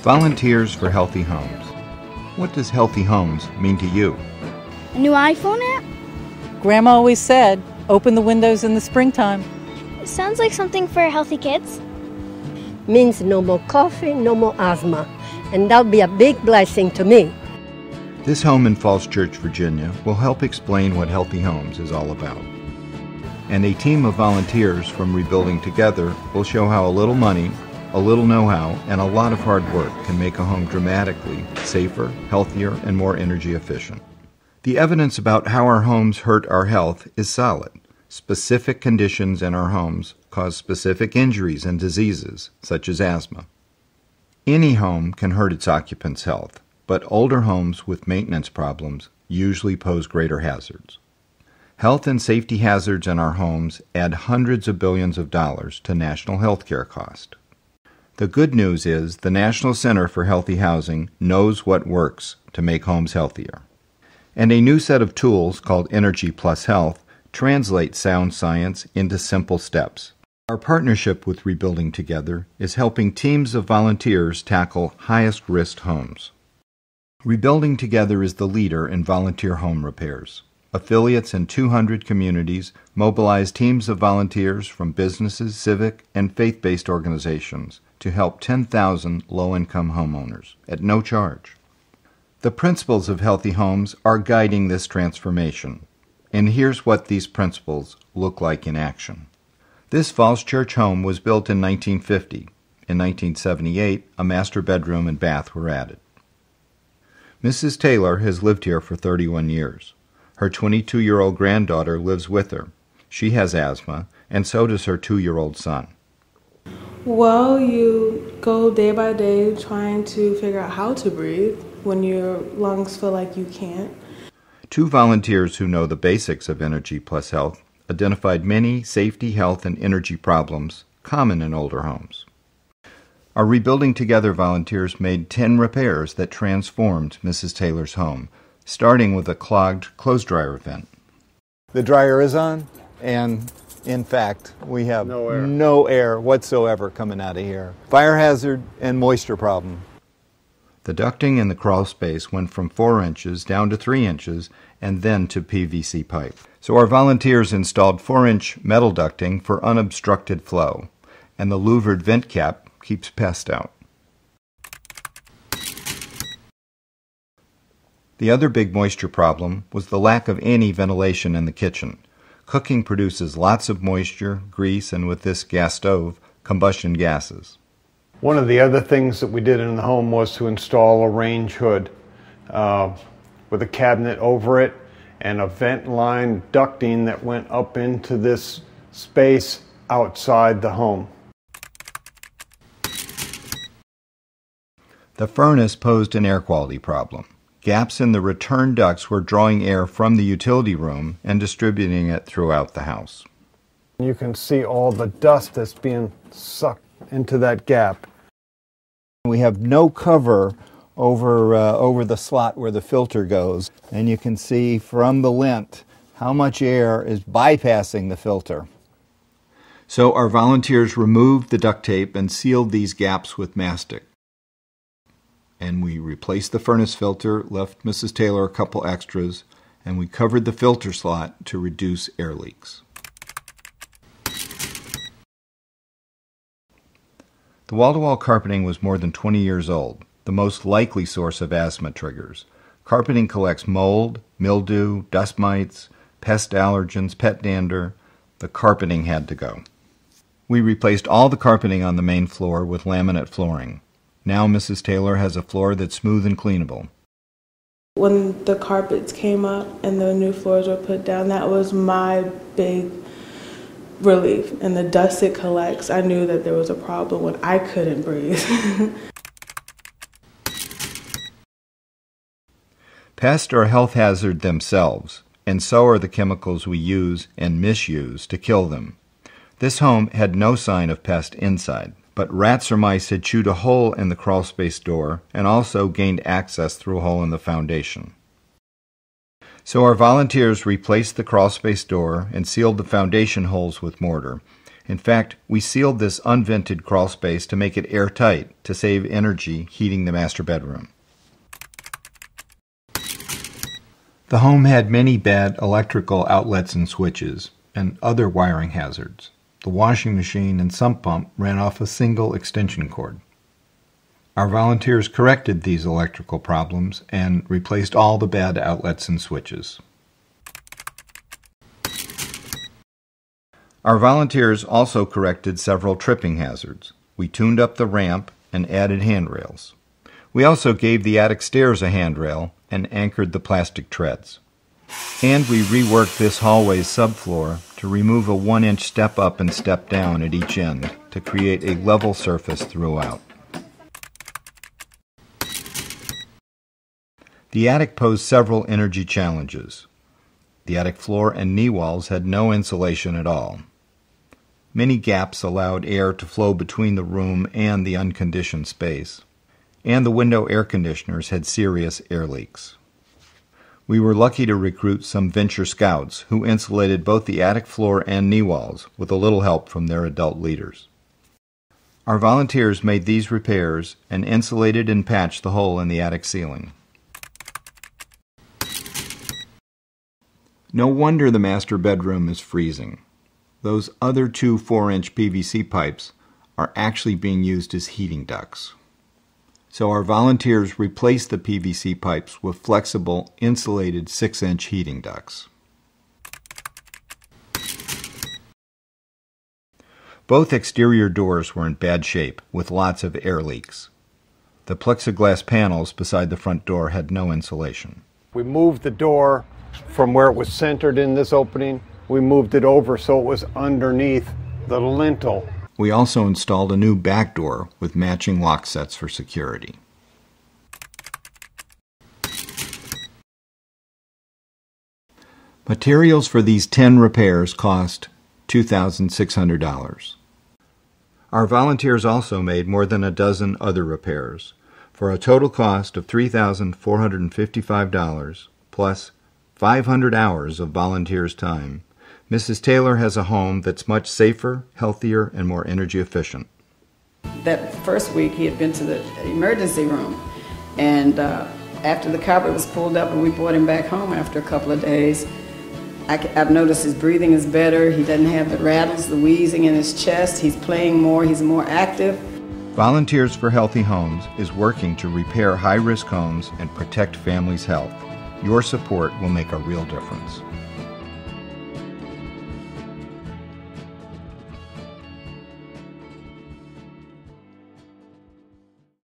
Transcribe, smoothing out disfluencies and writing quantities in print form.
Volunteers for Healthy Homes. What does Healthy Homes mean to you? A new iPhone app? Grandma always said, open the windows in the springtime. Sounds like something for healthy kids. Means no more coffee, no more asthma, and that'll be a big blessing to me. This home in Falls Church, Virginia will help explain what Healthy Homes is all about. And a team of volunteers from Rebuilding Together will show how a little money, a little know-how, and a lot of hard work can make a home dramatically safer, healthier, and more energy efficient. The evidence about how our homes hurt our health is solid. Specific conditions in our homes cause specific injuries and diseases, such as asthma. Any home can hurt its occupant's health, but older homes with maintenance problems usually pose greater hazards. Health and safety hazards in our homes add hundreds of billions of dollars to national health care cost. The good news is the National Center for Healthy Housing knows what works to make homes healthier. And a new set of tools called Energy Plus Health translates sound science into simple steps. Our partnership with Rebuilding Together is helping teams of volunteers tackle highest-risk homes. Rebuilding Together is the leader in volunteer home repairs. Affiliates in 200 communities mobilize teams of volunteers from businesses, civic, and faith-based organizations to help 10,000 low-income homeowners at no charge. The principles of Healthy Homes are guiding this transformation, and here's what these principles look like in action. This Falls Church home was built in 1950. In 1978, a master bedroom and bath were added. Mrs. Taylor has lived here for 31 years. Her 22-year-old granddaughter lives with her. She has asthma, and so does her 2-year-old son. Well, you go day by day trying to figure out how to breathe when your lungs feel like you can't. Two volunteers who know the basics of Energy Plus Health identified many safety, health, and energy problems common in older homes. Our Rebuilding Together volunteers made 10 repairs that transformed Mrs. Taylor's home, starting with a clogged clothes dryer vent. The dryer is on, and in fact, we have no air whatsoever coming out of here. Fire hazard and moisture problem. The ducting in the crawl space went from 4 inches down to 3 inches and then to PVC pipe. So our volunteers installed 4-inch metal ducting for unobstructed flow, and the louvered vent cap keeps pests out. The other big moisture problem was the lack of any ventilation in the kitchen. Cooking produces lots of moisture, grease, and with this gas stove, combustion gases. One of the other things that we did in the home was to install a range hood with a cabinet over it and a vent line ducting that went up into this space outside the home. The furnace posed an air quality problem. Gaps in the return ducts were drawing air from the utility room and distributing it throughout the house. You can see all the dust that's being sucked into that gap. We have no cover over the slot where the filter goes, and you can see from the lint how much air is bypassing the filter. So our volunteers removed the duct tape and sealed these gaps with mastic. And we replaced the furnace filter, left Mrs. Taylor a couple extras, and we covered the filter slot to reduce air leaks. The wall-to-wall carpeting was more than 20 years old, the most likely source of asthma triggers. Carpeting collects mold, mildew, dust mites, pest allergens, pet dander. The carpeting had to go. We replaced all the carpeting on the main floor with laminate flooring. Now Mrs. Taylor has a floor that's smooth and cleanable. When the carpets came up and the new floors were put down, that was my big relief. And the dust it collects, I knew that there was a problem when I couldn't breathe. Pests are a health hazard themselves, and so are the chemicals we use and misuse to kill them. This home had no sign of pest inside, but rats or mice had chewed a hole in the crawlspace door and also gained access through a hole in the foundation. So our volunteers replaced the crawlspace door and sealed the foundation holes with mortar, In fact, we sealed this unvented crawl space to make it airtight to save energy heating the master bedroom. The home had many bad electrical outlets and switches, and other wiring hazards. The washing machine and sump pump ran off a single extension cord. Our volunteers corrected these electrical problems and replaced all the bad outlets and switches. Our volunteers also corrected several tripping hazards. We tuned up the ramp and added handrails. We also gave the attic stairs a handrail and anchored the plastic treads. And we reworked this hallway's subfloor to remove a 1-inch step up and step down at each end to create a level surface throughout. The attic posed several energy challenges. The attic floor and knee walls had no insulation at all. Many gaps allowed air to flow between the room and the unconditioned space, and the window air conditioners had serious air leaks. We were lucky to recruit some venture scouts who insulated both the attic floor and knee walls with a little help from their adult leaders. Our volunteers made these repairs and insulated and patched the hole in the attic ceiling. No wonder the master bedroom is freezing. Those other 2 4-inch PVC pipes are actually being used as heating ducts. So our volunteers replaced the PVC pipes with flexible, insulated 6-inch heating ducts. Both exterior doors were in bad shape, with lots of air leaks. The plexiglass panels beside the front door had no insulation. We moved the door from where it was centered in this opening. We moved it over so it was underneath the lintel. We also installed a new back door with matching lock sets for security. Materials for these 10 repairs cost $2,600. Our volunteers also made more than a dozen other repairs, for a total cost of $3,455 plus 500 hours of volunteers' time. Mrs. Taylor has a home that's much safer, healthier, and more energy efficient. That first week he had been to the emergency room, and after the carpet was pulled up and we brought him back home after a couple of days, I've noticed his breathing is better. He doesn't have the rattles, the wheezing in his chest. He's playing more. He's more active. Volunteers for Healthy Homes is working to repair high-risk homes and protect families' health. Your support will make a real difference.